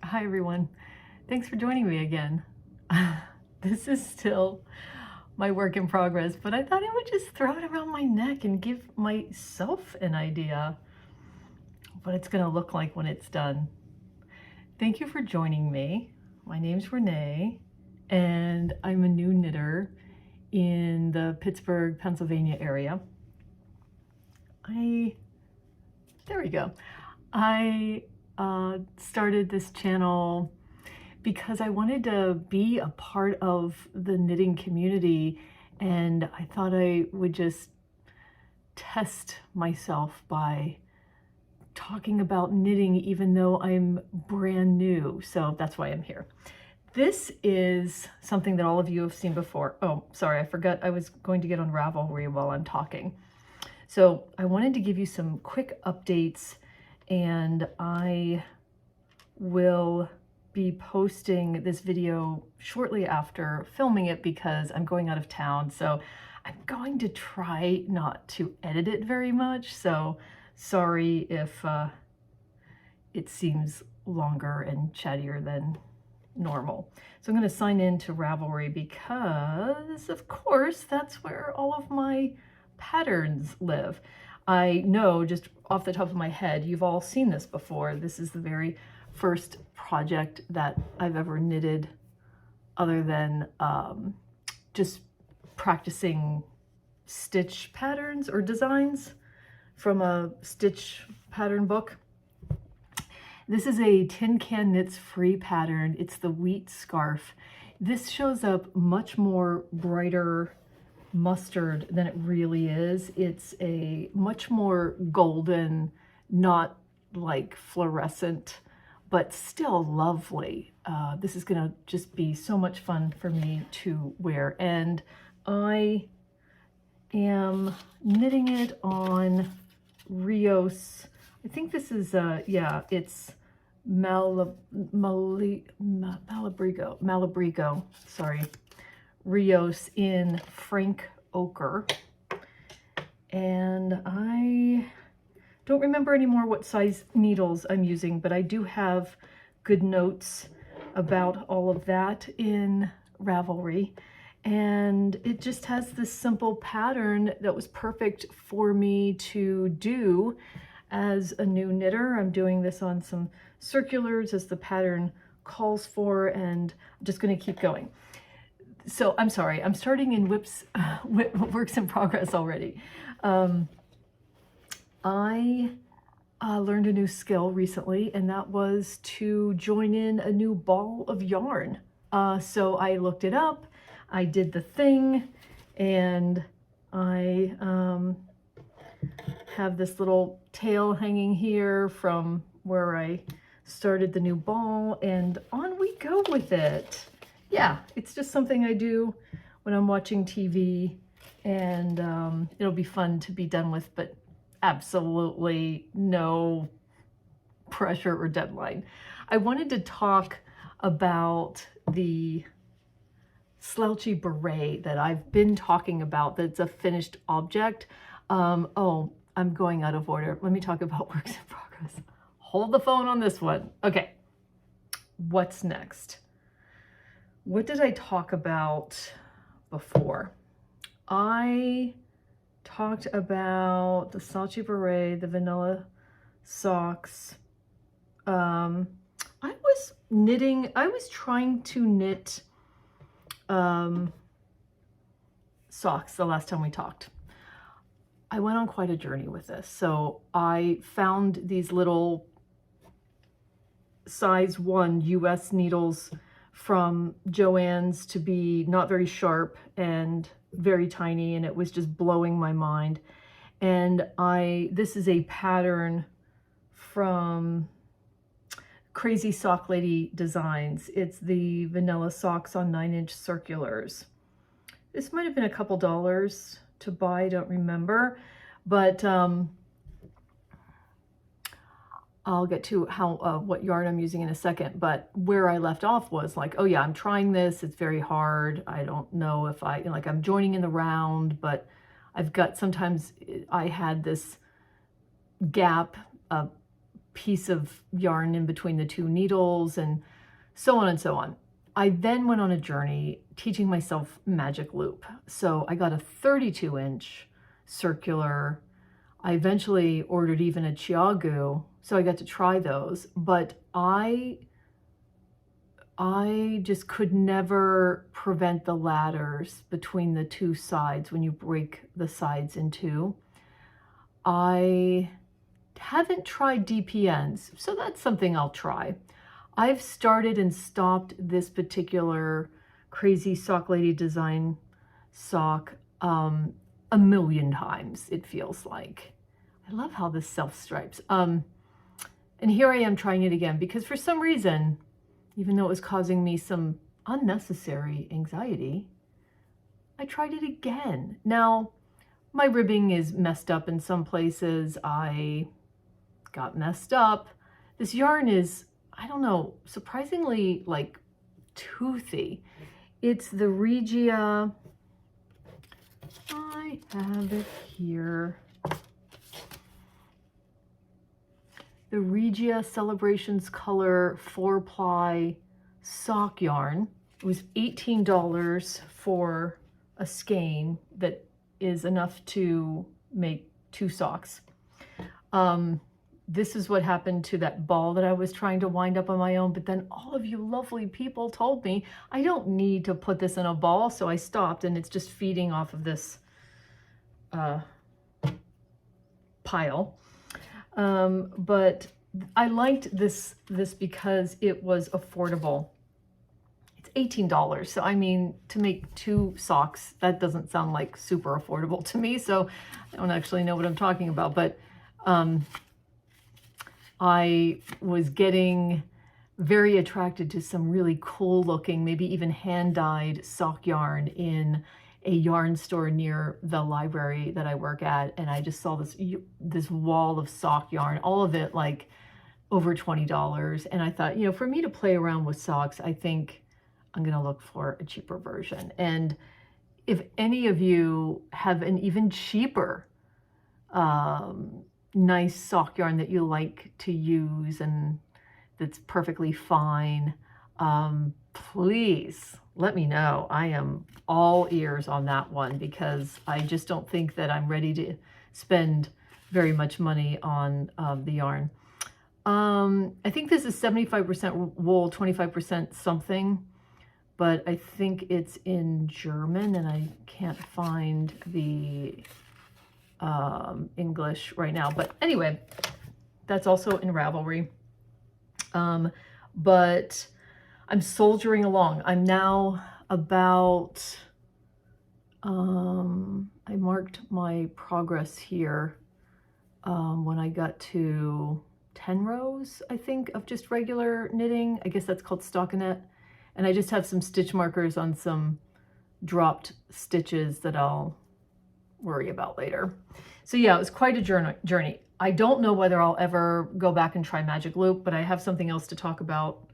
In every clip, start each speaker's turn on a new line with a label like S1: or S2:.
S1: Hi everyone. Thanks for joining me again. This is still my work in progress, but I thought I would just throw it around my neck and give myself an idea of what it's going to look like when it's done. Thank you for joining me. My name's Renee, and I'm a new knitter in the Pittsburgh, Pennsylvania area. There we go. I started this channel because I wanted to be a part of the knitting community, and I thought I would just test myself by talking about knitting even though I'm brand new. So that's why I'm here. This is something that all of you have seen before. Oh, sorry, I forgot I was going to get on Ravelry while I'm talking. So I wanted to give you some quick updates, and I will be posting this video shortly after filming it because I'm going out of town. So I'm going to try not to edit it very much. So sorry if it seems longer and chattier than normal. So I'm going to sign in to Ravelry because, of course, that's where all of my patterns live. I know just off the top of my head, you've all seen this before. This is the very first project that I've ever knitted other than just practicing stitch patterns or designs from a stitch pattern book. This is a Tin Can Knits free pattern. It's the wheat scarf. This shows up much more brighter mustard than it really is. It's a much more golden, not like fluorescent, but still lovely. This is gonna just be so much fun for me to wear. And I am knitting it on Rios. I think this is, yeah, it's Malabrigo, sorry. Rios in Frank Ochre. And I don't remember anymore what size needles I'm using, but I do have good notes about all of that in Ravelry. And it just has this simple pattern that was perfect for me to do as a new knitter. I'm doing this on some circulars as the pattern calls for, and I'm just going to keep going. So I'm sorry, I'm starting in works in progress already. I learned a new skill recently, and that was to join in a new ball of yarn. So I looked it up, I did the thing, and I have this little tail hanging here from where I started the new ball, and on we go with it. Yeah, it's just something I do when I'm watching TV, and it'll be fun to be done with, but absolutely no pressure or deadline. I wanted to talk about the Slouchy beret that I've been talking about, that's a finished object. Oh, I'm going out of order. Let me talk about works in progress. Hold the phone on this one. Okay, what's next? What did I talk about before? I talked about the Slouchy beret, the vanilla socks. I was trying to knit socks the last time we talked. I went on quite a journey with this. So I found these little size 1 US needles from Joann's to be not very sharp and very tiny, and it was just blowing my mind. And this is a pattern from Crazy Sock Lady Designs. It's the vanilla socks on 9-inch circulars. This might have been a couple dollars to buy, I don't remember, but I'll get to how what yarn I'm using in a second. But where I left off was like, oh yeah, I'm trying this, it's very hard. I don't know if I'm joining in the round, but I've got, sometimes I had this gap, piece of yarn in between the two needles, and so on and so on. I then went on a journey teaching myself magic loop. So I got a 32-inch circular. I eventually ordered even a chiagu, so I got to try those, but I just could never prevent the ladders between the two sides when you break the sides in two. I haven't tried DPNs, so that's something I'll try. I've started and stopped this particular Crazy Sock Lady design sock a million times, it feels like. I love how this self-stripes. And here I am trying it again because for some reason, even though it was causing me some unnecessary anxiety, I tried it again. Now, my ribbing is messed up in some places. I got messed up. This yarn is, I don't know, surprisingly like toothy. It's the Regia, I have it here. The Regia Celebrations Color 4-ply sock yarn. It was $18 for a skein that is enough to make 2 socks. This is what happened to that ball that I was trying to wind up on my own, but then all of you lovely people told me I don't need to put this in a ball, so I stopped, and it's just feeding off of this pile. But I liked this because it was affordable. It's $18, so I mean, to make 2 socks, that doesn't sound like super affordable to me, so I don't actually know what I'm talking about, but I was getting very attracted to some really cool looking, maybe even hand-dyed sock yarn in a yarn store near the library that I work at, and I just saw this wall of sock yarn, all of it like over $20, and I thought, you know, for me to play around with socks, I think I'm gonna look for a cheaper version. And if any of you have an even cheaper nice sock yarn that you like to use and that's perfectly fine, please let me know. I am all ears on that one because I just don't think that I'm ready to spend very much money on the yarn. I think this is 75% wool, 25% something, but I think it's in German and I can't find the English right now. But anyway, that's also in Ravelry. But I'm soldiering along. I'm now about, I marked my progress here when I got to 10 rows, I think, of just regular knitting. I guess that's called stockinette. And I just have some stitch markers on some dropped stitches that I'll worry about later. So yeah, it was quite a journey. I don't know whether I'll ever go back and try Magic Loop, but I have something else to talk about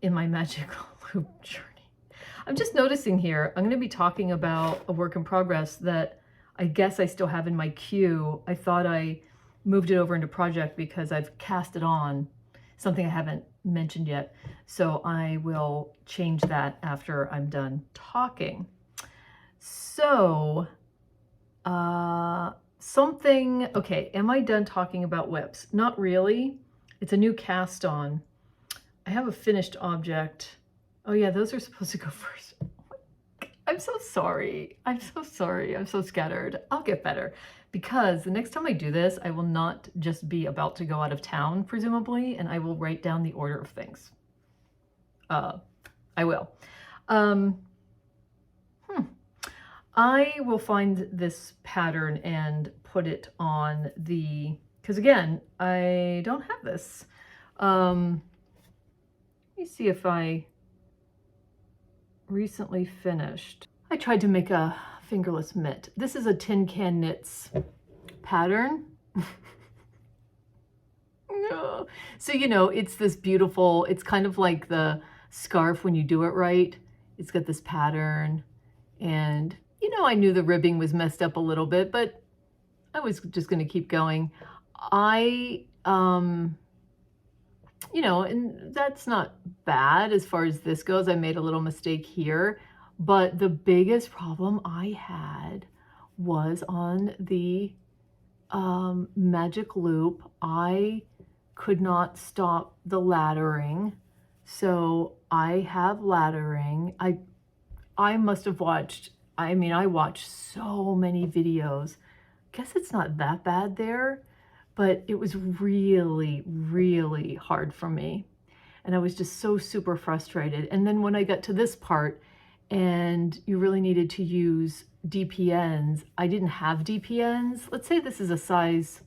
S1: in my Magic Loop journey. I'm just noticing here, I'm going to be talking about a work in progress that I guess I still have in my queue. I thought I moved it over into project because I've cast it on, something I haven't mentioned yet. So I will change that after I'm done talking. So, okay, am I done talking about whips? Not really. It's a new cast on. I have a finished object. Oh yeah, those are supposed to go first. I'm so sorry. I'm so sorry. I'm so scattered. I'll get better because the next time I do this, I will not just be about to go out of town, presumably, and I will write down the order of things. I will. I will find this pattern and put it on the, because again, I don't have this. Let me see if I recently finished. I tried to make a fingerless mitt. This is a Tin Can Knits pattern. So, you know, it's this beautiful, it's kind of like the scarf when you do it right. It's got this pattern and you know, I knew the ribbing was messed up a little bit, but I was just going to keep going. I you know, and that's not bad as far as this goes. I made a little mistake here, but the biggest problem I had was on the magic loop. I could not stop the laddering. So I have laddering. I must have watched, I mean, I watched so many videos. Guess it's not that bad there, but it was really, really hard for me. And I was just so super frustrated. And then when I got to this part and you really needed to use DPNs, I didn't have DPNs. Let's say this is a size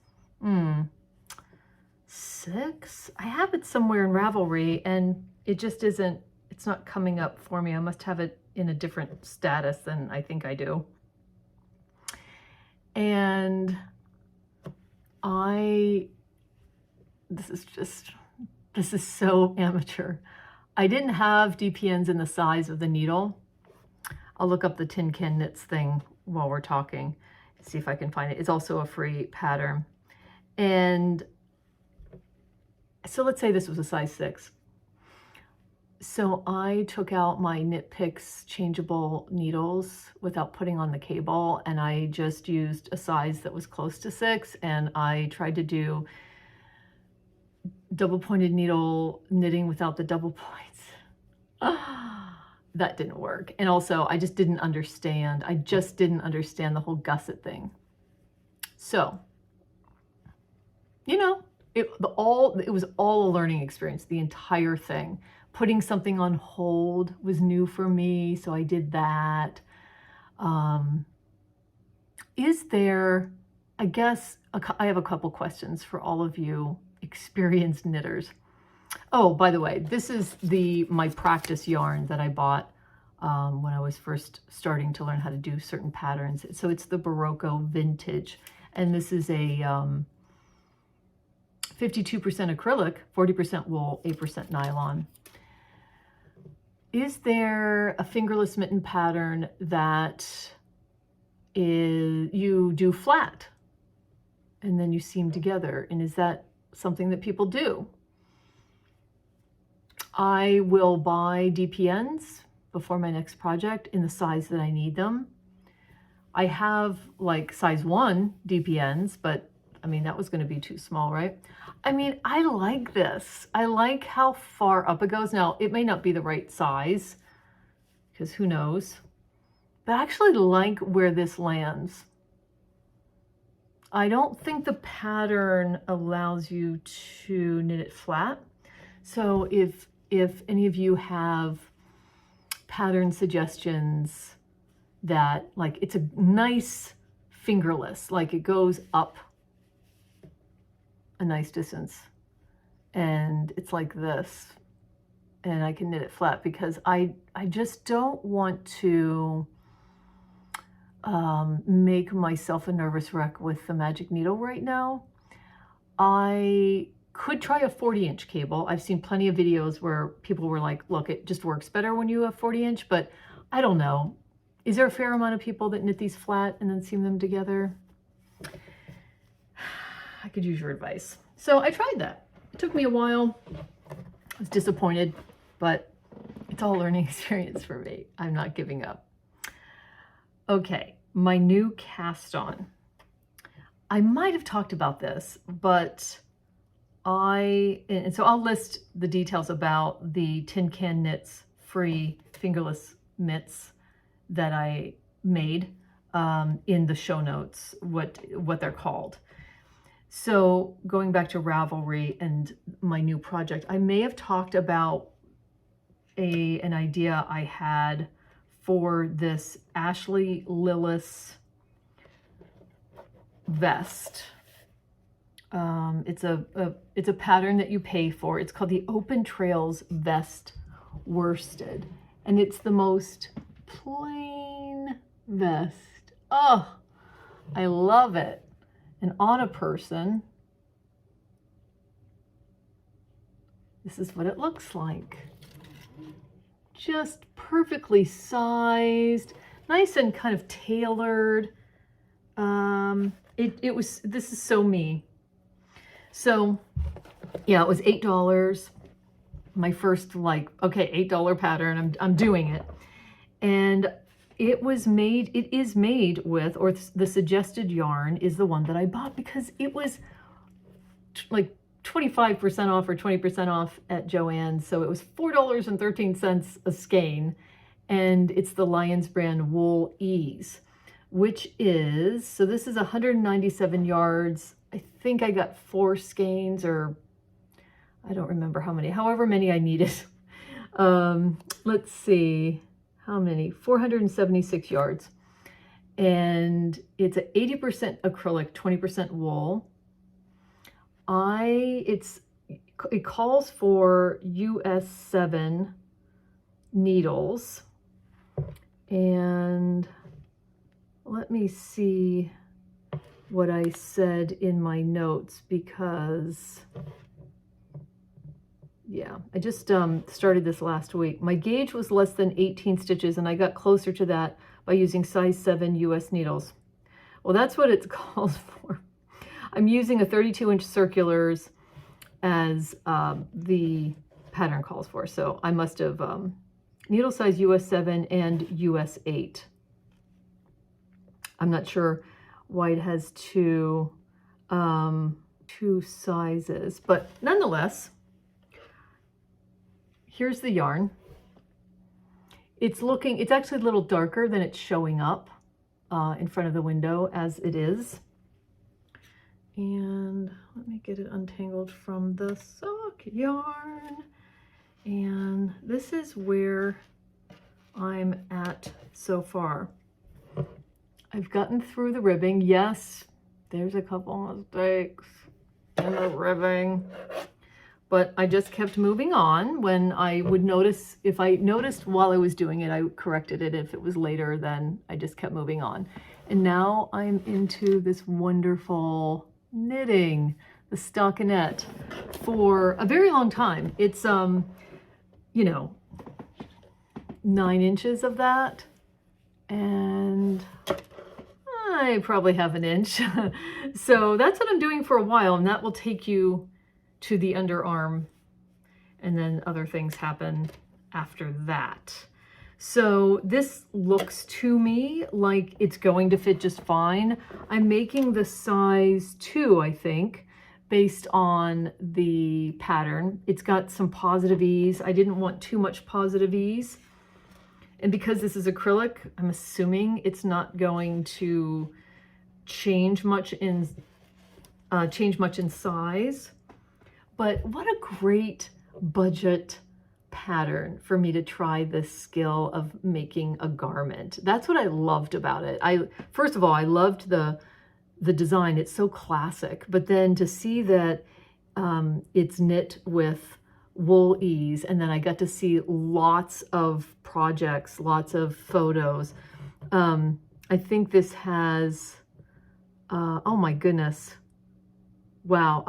S1: 6. I have it somewhere in Ravelry and it just isn't, it's not coming up for me. I must have it in a different status than I think I do. And this is so amateur. I didn't have DPNs in the size of the needle. I'll look up the Tin Can Knits thing while we're talking, see if I can find it. It's also a free pattern. And so let's say this was a size 6. So I took out my ReneePgh changeable needles without putting on the cable, and I just used a size that was close to 6, and I tried to do double pointed needle knitting without the double points. That didn't work. And also I just didn't understand. I just didn't understand the whole gusset thing. So, you know, it was all a learning experience, the entire thing. Putting something on hold was new for me, so I did that. Is there, I guess, I have a couple questions for all of you experienced knitters. Oh, by the way, this is my practice yarn that I bought when I was first starting to learn how to do certain patterns. So it's the Barocco Vintage, and this is a 52% acrylic, 40% wool, 8% nylon. Is there a fingerless mitten pattern that you do flat and then you seam together? And is that something that people do? I will buy DPNs before my next project in the size that I need them. I have like size 1 DPNs, but I mean, that was going to be too small, right? I mean, I like this. I like how far up it goes. Now, it may not be the right size, because who knows? But I actually like where this lands. I don't think the pattern allows you to knit it flat. So if any of you have pattern suggestions that, like, it's a nice fingerless, like it goes up a nice distance and it's like this, and I can knit it flat, because I just don't want to make myself a nervous wreck with the magic needle right now. I could try a 40-inch cable. I've seen plenty of videos where people were like, look, it just works better when you have 40-inch, but I don't know. Is there a fair amount of people that knit these flat and then seam them together? I could use your advice. So I tried that. It took me a while. I was disappointed, but it's all a learning experience for me. I'm not giving up. Okay, my new cast on. I might have talked about this, but and so I'll list the details about the Tin Can Knits free fingerless mitts that I made in the show notes, what they're called. So going back to Ravelry and my new project, I may have talked about an idea I had for this Ashley Lillis vest. It's a pattern that you pay for. It's called the Open Trails Vest Worsted, and it's the most plain vest. Oh, I love it. And on a person, this is what it looks like. Just perfectly sized, nice and kind of tailored. This is so me. So Yeah, it was $8. My first, like, okay, $8 pattern. I'm doing it. And it is made with, or the suggested yarn is the one that I bought because it was like 25% off or 20% off at Joann's. So it was $4.13 a skein. And it's the Lions brand Wool Ease, which is, so this is 197 yards. I think I got 4 skeins, or I don't remember how many, however many I needed. Let's see, how many? 476 yards. And it's an 80% acrylic, 20% wool. It calls for US 7 needles. And let me see what I said in my notes, because yeah, I just started this last week. My gauge was less than 18 stitches, and I got closer to that by using size 7 US needles. Well, that's what it calls for. I'm using a 32-inch circulars as the pattern calls for, so I must have needle size US 7 and US 8. I'm not sure why it has two sizes, but nonetheless, here's the yarn. It's actually a little darker than it's showing up in front of the window as it is. And let me get it untangled from the sock yarn. And this is where I'm at so far. I've gotten through the ribbing. Yes, there's a couple mistakes in the ribbing, but I just kept moving on. When I would notice, if I noticed while I was doing it, I corrected it. If it was later, then I just kept moving on. And now I'm into this wonderful knitting, the stockinette, for a very long time. It's, you know, 9 inches of that, and I probably have an inch. So that's what I'm doing for a while, and that will take you to the underarm, and then other things happen after that. So this looks to me like it's going to fit just fine. I'm making the size 2, I think, based on the pattern. It's got some positive ease. I didn't want too much positive ease. And because this is acrylic, I'm assuming it's not going to change much in size. But what a great budget pattern for me to try this skill of making a garment. That's what I loved about it. First of all, I loved the design. It's so classic. But then to see that it's knit with Wool Ease, and then I got to see lots of projects, lots of photos. I think this has, oh my goodness, wow,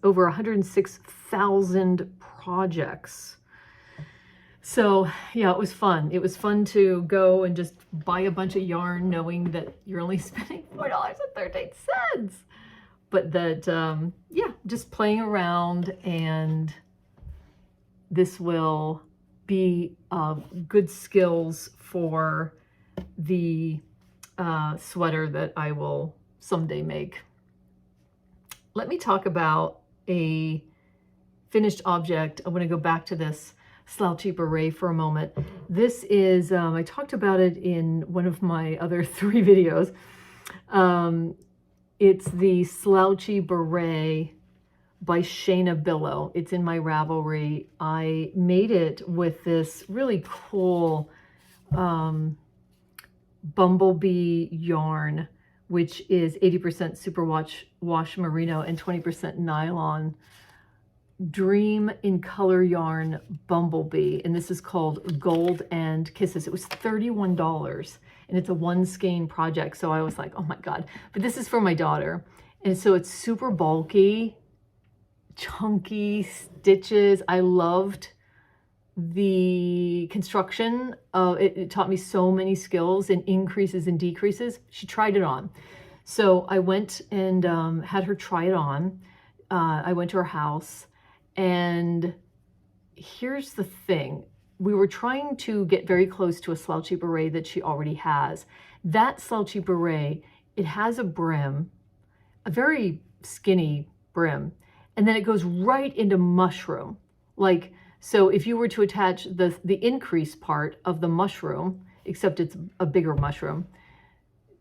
S1: over 106,000 projects. So yeah, it was fun. It was fun to go and just buy a bunch of yarn knowing that you're only spending $4.13. But that, yeah, just playing around, and this will be good skills for the sweater that I will someday make. Let me talk about a finished object. I want to go back to this Slouchy beret for a moment. This is, I talked about it in one of my other 3 videos. It's the Slouchy beret by Shayna Billow. It's in my Ravelry. I made it with this really cool bumblebee yarn, which is 80% superwash merino and 20% nylon. Dream in Color yarn bumblebee, and this is called Gold and Kisses. It was $31, and it's a 1 skein project, so I was like, oh my god. But this is for my daughter, and so it's super bulky, chunky stitches. I loved the construction of it. It taught me so many skills and increases and decreases. She tried it on, so I went and had her try it on. I went to her house, and here's the thing. We were trying to get very close to a slouchy beret that she already has. That slouchy beret, it has a brim, a very skinny brim, and then it goes right into mushroom. Like, so if you were to attach the increase part of the mushroom, except it's a bigger mushroom,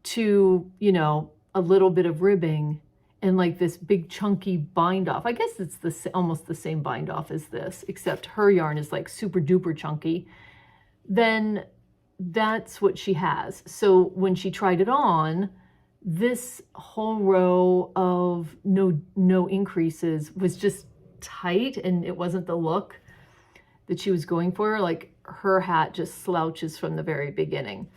S1: to, you know, a little bit of ribbing and like this big chunky bind off. I guess it's almost the same bind off as this, except her yarn is like super duper chunky. Then that's what she has. So when she tried it on, this whole row of no increases was just tight, and it wasn't the look that she was going for. Like, her hat just slouches from the very beginning.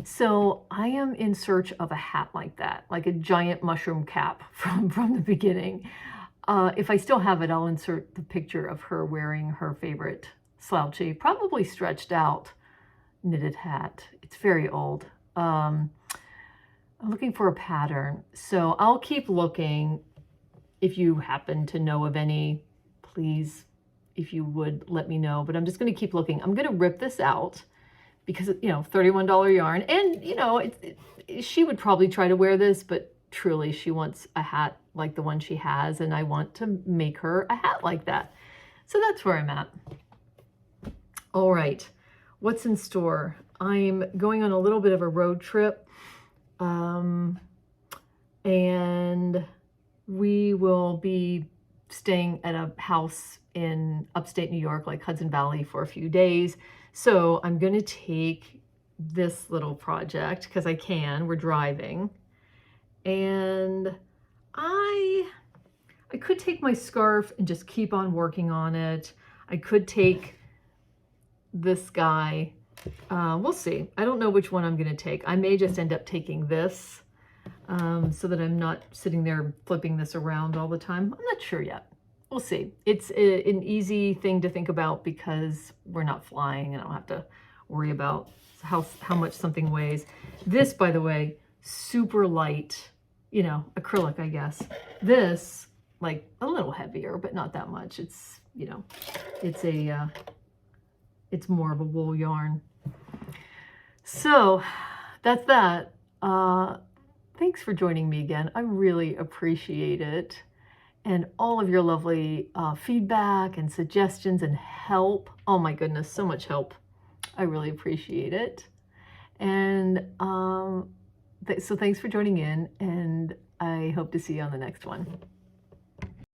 S1: So I am in search of a hat like that, like a giant mushroom cap from the beginning. If I still have it, I'll insert the picture of her wearing her favorite slouchy, probably stretched out knitted hat. It's very old. I'm looking for a pattern, so I'll keep looking. If you happen to know of any, please, if you would, let me know. But I'm just going to keep looking. I'm going to rip this out, because, you know, $31 yarn, and, you know, she would probably try to wear this, but truly she wants a hat like the one she has, and I want to make her a hat like that. So that's where I'm at. All right, what's in store? I'm going on a little bit of a road trip, and we will be staying at a house in upstate New York, like Hudson Valley, for a few days. So I'm going to take this little project, because I can, we're driving, and I could take my scarf and just keep on working on it. I could take this guy. We'll see. I don't know which one I'm going to take. I may just end up taking this, so that I'm not sitting there flipping this around all the time. I'm not sure yet. We'll see. It's an easy thing to think about, because we're not flying and I don't have to worry about how much something weighs. This, by the way, super light, you know, acrylic, I guess. This, like, a little heavier, but not that much. It's, you know, it's more of a wool yarn. So that's that. Thanks for joining me again. I really appreciate it. And all of your lovely feedback and suggestions and help. Oh my goodness, so much help. I really appreciate it. And so thanks for joining in, and I hope to see you on the next one.